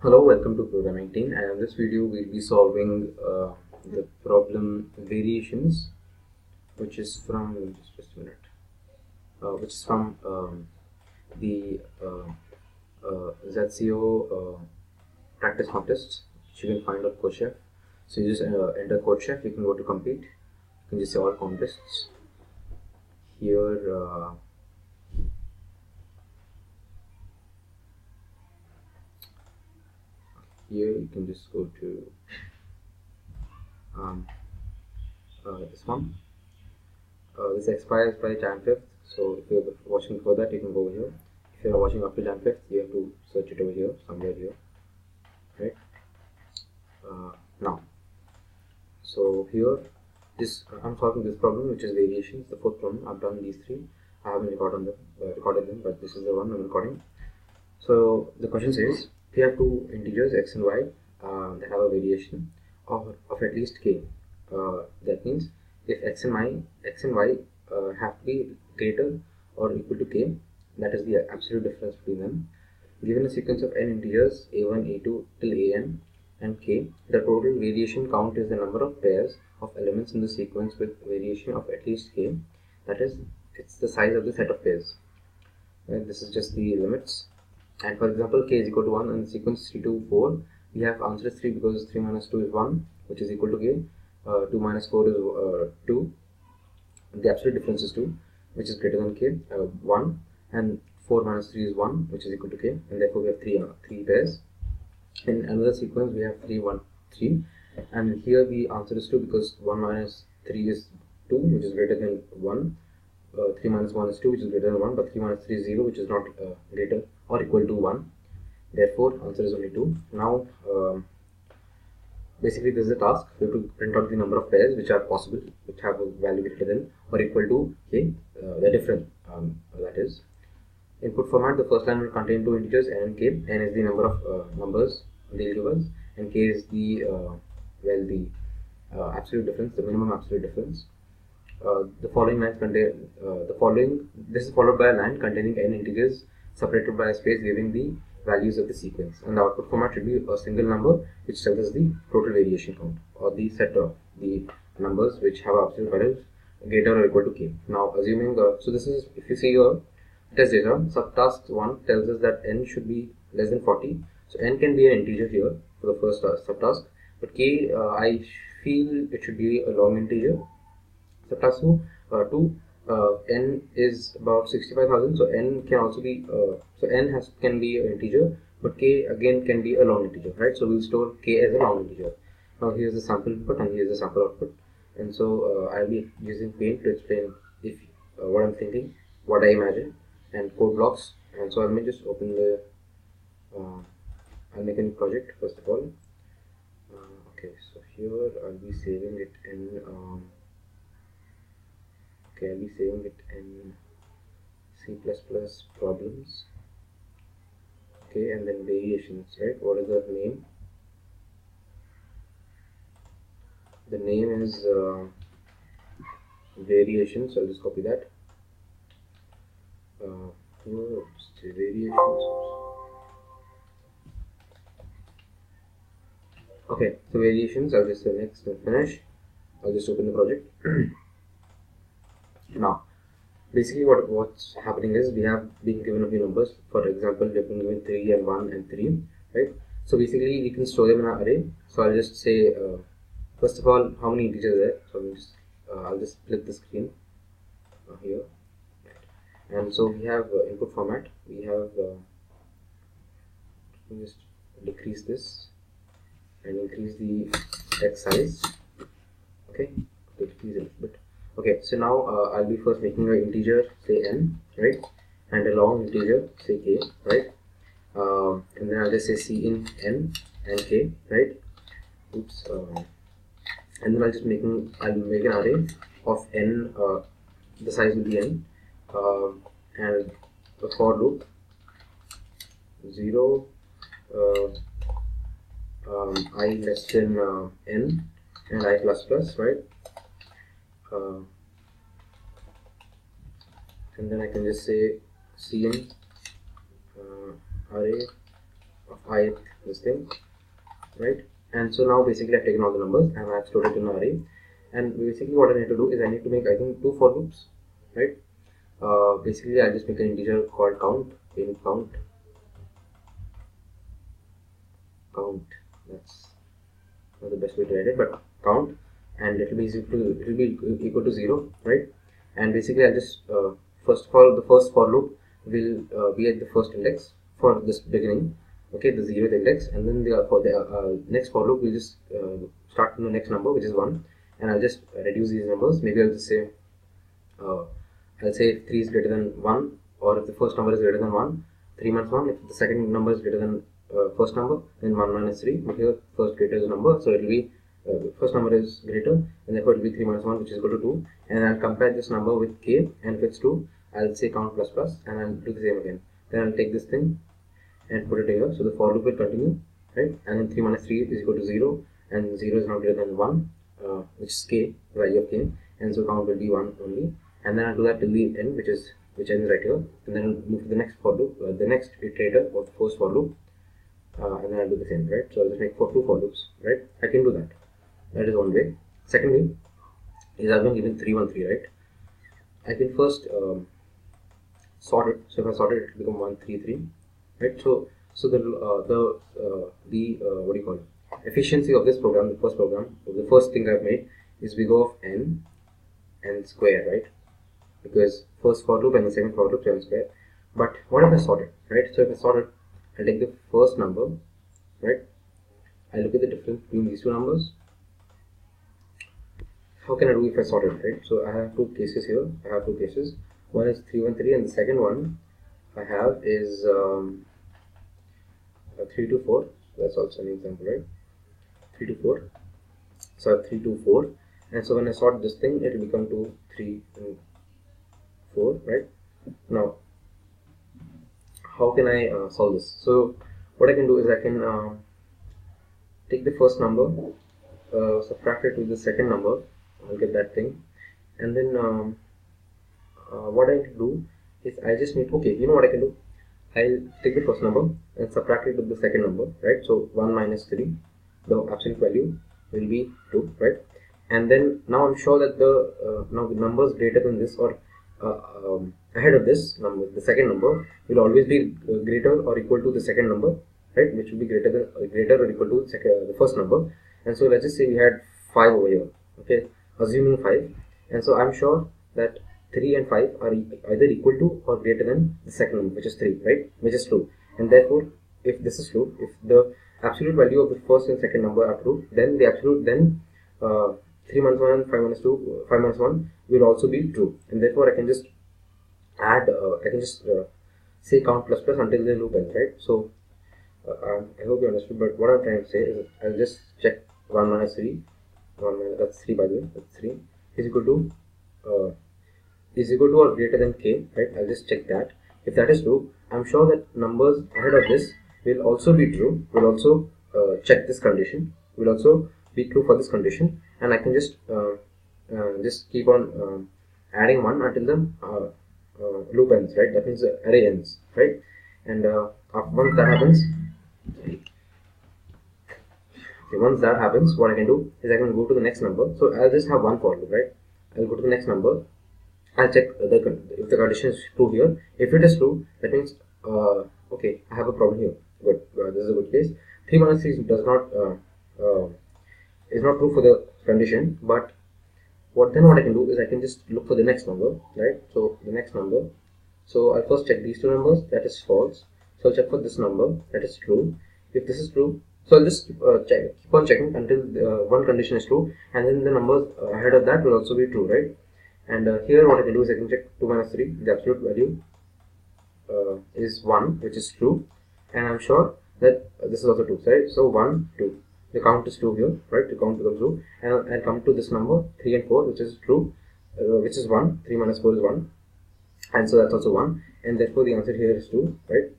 Hello, welcome to Programming Team, and in this video we'll be solving the problem variations, which is from just a minute, which is from the ZCO practice contests, which you can find on CodeChef. So you just enter CodeChef, you can go to compete, you can just say all contests. Here you can just go to um, this one. This expires by Jan 5th, so if you're watching before that, you can go over here. If you're watching after Jan 5th, you have to search it over here, somewhere here, right? Now, so here, I'm solving this problem, which is variations, the fourth problem. I've done these three. I haven't recorded them, but this is the one I'm recording. So the question says, we have two integers x and y that have a variation of at least k. That means if x and y have to be greater or equal to k, that is the absolute difference between them. Given a sequence of n integers a1, a2 till an and k, the total variation count is the number of pairs of elements in the sequence with variation of at least k. That is, it's the size of the set of pairs. Right? This is just the limits. And for example, k is equal to 1 and the sequence 3 to 4, we have answer is 3 because 3 minus 2 is 1, which is equal to k. 2 minus 4 is 2. The absolute difference is 2, which is greater than k. 1 and 4 minus 3 is 1, which is equal to k, and therefore we have three pairs. In another sequence, we have 3, 1, 3, and here the answer is 2 because 1 minus 3 is 2, which is greater than 1. 3 minus 1 is 2, which is greater than 1, but 3 minus 3 is 0, which is not greater or equal to 1. Therefore, answer is only 2. Now, basically, this is a task. We have to print out the number of pairs which are possible, which have a value greater than or equal to k. The difference, that is. Input format, the first line will contain two integers n and k. N is the number of numbers they'll give us, and k is the absolute difference, the minimum absolute difference. The following lines contain this is followed by a line containing n integers separated by a space giving the values of the sequence, and the output format should be a single number which tells us the total variation count, or the set of the numbers which have absolute values greater or equal to k. Now, assuming so this is, if you see your test data, subtask 1 tells us that n should be less than 40, so n can be an integer here for the first subtask, but k I feel it should be a long integer. Subtask 2, n is about 65,000, so n can also be so n can be an integer, but k again can be a long integer, right? So we'll store k as a long integer. Now here's the sample input and here's the sample output, and so I'll be using Paint to explain if what I'm thinking, what I imagine, and code blocks. And so I may just open the I'll make a new project first of all. Okay, so here I'll be saving it in I'll be saving it in C++ problems. Okay, and then variations, right? What is the name? The name is variation, so I'll just copy that. Here, just variations. Okay, so variations, I'll just say next and finish. I'll just open the project. Now, basically what's happening is we have been given a few numbers. For example, we have been given 3 and 1 and 3, right? So basically we can store them in an array. So I'll just say first of all, how many integers are there? So I'll just flip the screen here, and so we have input format. We have just decrease this and increase the text size. Okay, decrease a little bit. Okay, so now I'll be first making an integer, say n, right, and a long integer, say k, right, and then I'll just say cin n and k, right. Oops. And then I'll make an array of n. The size will be n, and a for loop 0 I less than n and I plus plus, right. And then I can just say cin array of ith this thing, right? And so now basically I've taken all the numbers and I've stored it in an array. And basically what I need to do is I need to make, I think, 2 for loops, right? Basically I'll just make an integer called count, in count, that's not the best way to write it, but count, and it will be equal to 0, right? And basically I'll just first of all, the first for loop will be at the first index for this beginning, okay, the 0th index, and then for the next for loop we'll just start from the next number, which is 1, and I'll just reduce these numbers. Maybe I'll just say I'll say if 3 is greater than 1, or if the first number is greater than 1, 3 minus 1. If the second number is greater than first number, then 1 minus 3. But here first greater number, so it will be first number is greater, and therefore it will be 3 minus 1, which is equal to 2. And I'll compare this number with k, and if it's 2, I'll say count plus plus, and I'll do the same again. Then I'll take this thing and put it here. So the for loop will continue, right? And then 3 minus 3 is equal to 0, and 0 is now greater than 1, which is k, the value of k, and so count will be 1 only. And then I'll do that till the end, which ends right here, and then I'll move to the next for loop, the next iterator of the first for loop, and then I'll do the same, right? So I'll just make 2 for loops, right? I can do that. That is one way. Second way is I've been given 3 1 3, right? I can first sort it. So if I sort it, it will become 1 3 3, right? So the what do you call it? Efficiency of this program, the first thing I've made is big O of n square, right? Because first for loop and the second for loop n square. But what if I sort it, right? So if I sort it, I'll take the first number, right? I look at the difference between these two numbers. How can I do if I sort it, right? So I have 2 cases here. I have 2 cases. One is 3 1 3, and the second one I have is 3 2 4. That's also an example, right? 3 2 4. So I have 3 2 4, and so when I sort this thing, it will become 2 3 and 4, right? Now, how can I solve this? So what I can do is I can take the first number, subtract it with the second number. I'll get that thing, and then what I need to do is I just need, okay, you know what I can do? I'll take the first number and subtract it with the second number, right? So 1 minus 3, the absolute value will be 2, right? And then now I'm sure that now the numbers greater than this, or ahead of this number, the second number will always be greater or equal to the second number, right? Which will be greater or equal to the first number. And so let's just say we had 5 over here, okay? Assuming 5, and so I'm sure that 3 and 5 are either equal to or greater than the second number, which is 3, right? Which is true. And therefore, if this is true, if the absolute value of the first and second number are true, then the absolute 3 minus 1, 5 minus 2, 5 minus 1 will also be true. And therefore, I can just add, say count plus plus until the loop ends, right? So I hope you understood. But what I'm trying to say is, I'll just check 1 minus 3. 1 minus, that's 3 by the way, that's 3 is equal to or greater than k, right? I'll just check that. If that is true, I'm sure that numbers ahead of this will also be true, will also check this condition, will also be true for this condition, and I can just keep on adding 1 until the loop ends, right? That means the array ends, right? And once that happens, once that happens, what I can do is I can go to the next number. So I'll just have one for loop, right? I'll go to the next number. I'll check if the condition is true here. If it is true, that means okay, I have a problem here. Good, this is a good case. 3 minus 3 does not is not true for the condition. But what I can do is I can just look for the next number, right? So the next number. So I'll first check these two numbers. That is false. So I'll check for this number. That is true. If this is true, so I'll just keep on checking until one condition is true, and then the numbers ahead of that will also be true, right? And here what I can do is I can check 2 minus 3, the absolute value is 1, which is true, and I'm sure that this is also true, right? So 1, 2, the count is true here, right? The count becomes true, and I'll come to this number 3 and 4, which is true, which is 1. 3 minus 4 is 1, and so that's also 1, and therefore the answer here is 2, right?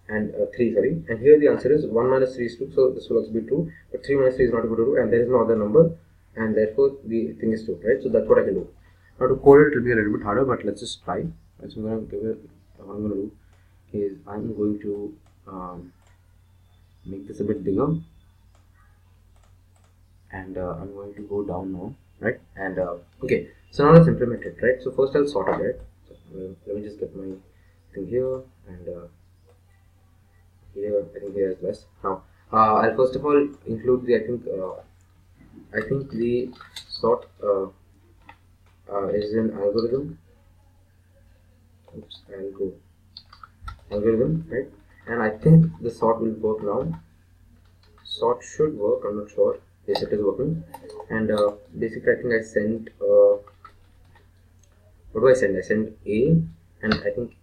And 3, sorry, and here the answer is 1 minus 3 is 2, so this will also be true, but 3 minus 3 is not equal to 2, and there is no other number, and therefore the thing is true, right? So that's what I can do. Now to code it will be a little bit harder, but let's just try. So what I'm going to do is I'm going to make this a bit bigger, and I'm going to go down now, right? And okay, so now let's implement it, right? So first I'll sort it, right? So, let me just get my thing here, and here I think here is less. Now I'll first of all include the I think the sort is an algorithm. Oops, algorithm, right? And I think the sort will work now. Sort should work, I'm not sure. Yes, it is working. And basically I think I sent what do I send? I sent A, and I think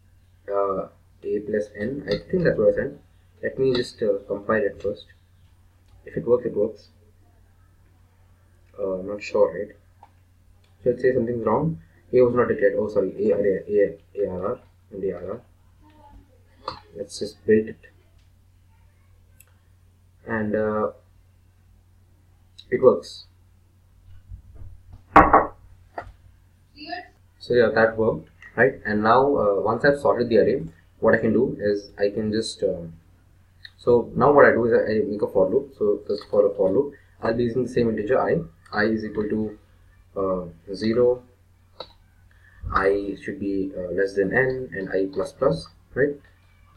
A plus N. I think that's what I sent. Let me just compile it first. If it works, it works. I'm not sure, right? So let's say something's wrong. A was not declared. Oh, sorry. ARR and ARR. Let's just build it, and it works. So yeah, that worked, right? And now once I've sorted the array, what I can do is I can just so now what I do is I make a for loop. So just for a for loop, I'll be using the same integer I is equal to 0, I should be less than n, and I plus plus, right?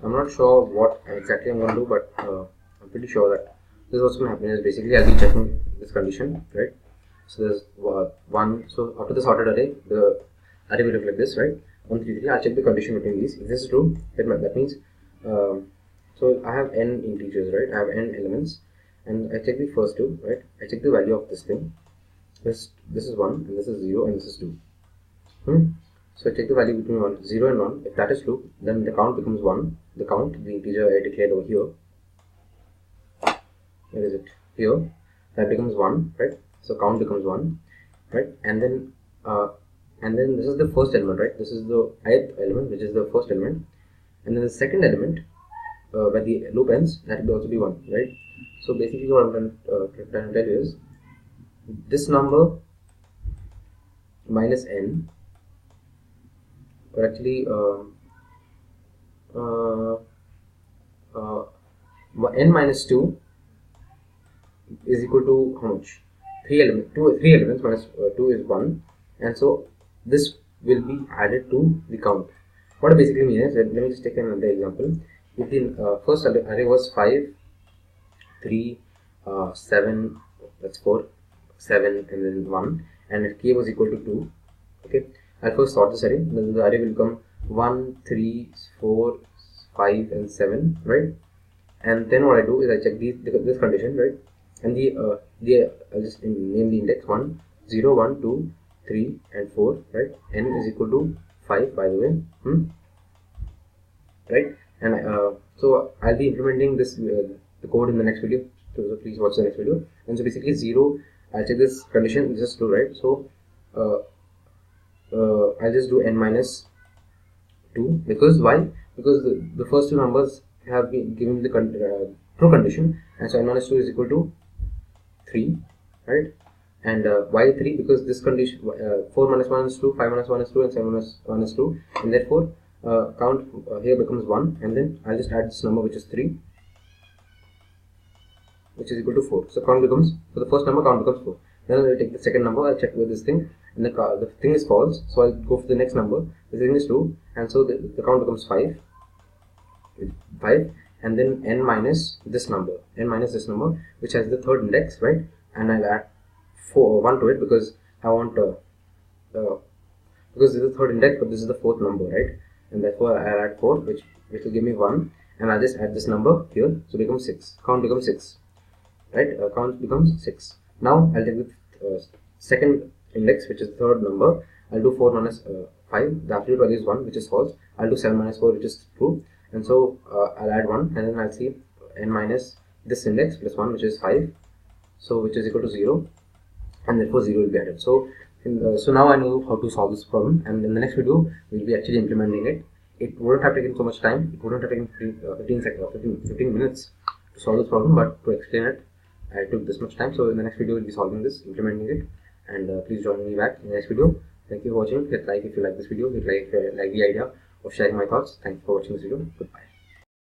I'm not sure what exactly I'm going to do, but I'm pretty sure that this is what's going to happen. Is basically I'll be checking this condition, right? So there's one. So after the sorted array, the array will look like this, right? 1, 3, 3. I'll check the condition between these. If this is true, that means so I have n integers, right? I have n elements, and I check the first two, right? I check the value of this thing. This is 1, and this is 0, and this is 2. So I check the value between 0 and 1. If that is true, then the count becomes 1. The count, the integer I declared over here. Where is it? Here. That becomes 1, right? So count becomes 1, right? And then this is the first element, right? This is the ith element, which is the first element. And then the second element, where the loop ends, that will also be 1, right? So basically what I'm trying to tell you is, this number minus n, or actually n minus 2 is equal to how much? 3 elements minus 2 is 1, and so this will be added to the count. What it basically means is, let me just take another example. If the first array was 5, 3, 7, that's 4, 7, and then 1, and if k was equal to 2, okay, I'll first sort this array. Then the array will become 1, 3, 4, 5, and 7, right? And then what I do is I check this condition, right? And I'll just name the index 1, 0, 1, 2, 3, and 4, right? N is equal to 5, by the way, right? And so I'll be implementing this the code in the next video. So please watch the next video. And so basically 0, I'll check this condition. This is true, right? So I'll just do n minus 2, because why? Because the first two numbers have been given the true condition, and so n minus 2 is equal to 3, right? And why 3? Because this condition 4 minus 1 is 2, 5 minus 1 is 2, and 7 minus 1 is 2, and therefore count here becomes 1, and then I'll just add this number, which is 3, which is equal to 4. So count becomes, for the first number, count becomes 4. Then I'll take the second number, I'll check with this thing, and the thing is false, so I'll go for the next number. The thing is 2, and so the count becomes 5, and then n minus this number, which has the third index, right? And I'll add 1 to it, because I want because this is the third index, but this is the fourth number, right? And therefore I'll add 4, which will give me 1, and I'll just add this number here, so it becomes 6. Count becomes 6, right? Count becomes 6. Now I'll take the second index, which is the third number. I'll do 4 minus 5. The absolute value is 1, which is false. I'll do 7 minus 4, which is true. And so I'll add 1, and then I'll see n minus this index plus 1, which is 5, so which is equal to 0, and therefore 0 will be added. So so now I know how to solve this problem, and in the next video we'll be actually implementing it. It wouldn't have taken so much time. It wouldn't have taken 15 minutes to solve this problem, but to explain it, I took this much time. So in the next video we'll be solving this, implementing it, and please join me back in the next video. Thank you for watching. Hit like if you like this video. Hit like if you like the idea of sharing my thoughts. Thank you for watching this video. Goodbye.